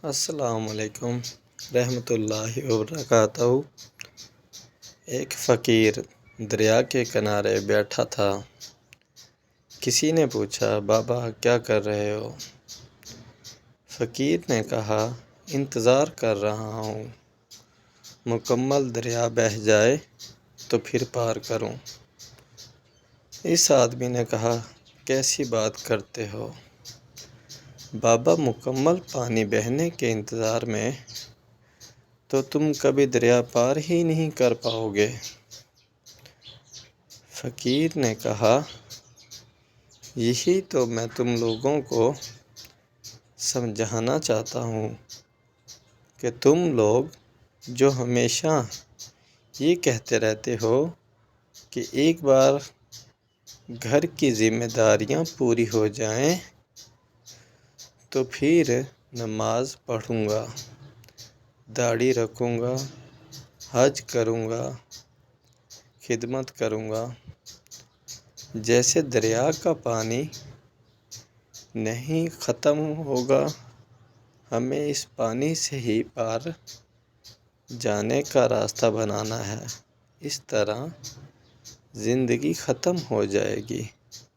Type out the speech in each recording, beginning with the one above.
السلام علیکم رحمۃ اللہ وبرکاتہ۔ ایک فقیر دریا کے کنارے بیٹھا تھا۔ کسی نے پوچھا، بابا کیا کر رہے ہو؟ فقیر نے کہا، انتظار کر رہا ہوں، مکمل دریا بہہ جائے تو پھر پار کروں۔ اس آدمی نے کہا، کیسی بات کرتے ہو بابا، مکمل پانی بہنے کے انتظار میں تو تم کبھی دریا پار ہی نہیں کر پاؤ گے۔ فقیر نے کہا، یہی تو میں تم لوگوں کو سمجھانا چاہتا ہوں کہ تم لوگ جو ہمیشہ یہ کہتے رہتے ہو کہ ایک بار گھر کی ذمہ داریاں پوری ہو جائیں تو پھر نماز پڑھوں گا، داڑھی رکھوں گا، حج کروں گا، خدمت کروں گا، جیسے دریا کا پانی نہیں ختم ہوگا، ہمیں اس پانی سے ہی پار جانے کا راستہ بنانا ہے۔ اس طرح زندگی ختم ہو جائے گی،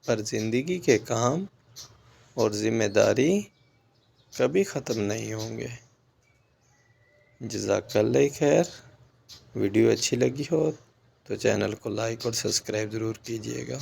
پر زندگی کے کام اور ذمہ داری کبھی ختم نہیں ہوں گے۔ جزاک اللہ خیر۔ ویڈیو اچھی لگی ہو تو چینل کو لائک اور سبسکرائب ضرور کیجیے گا۔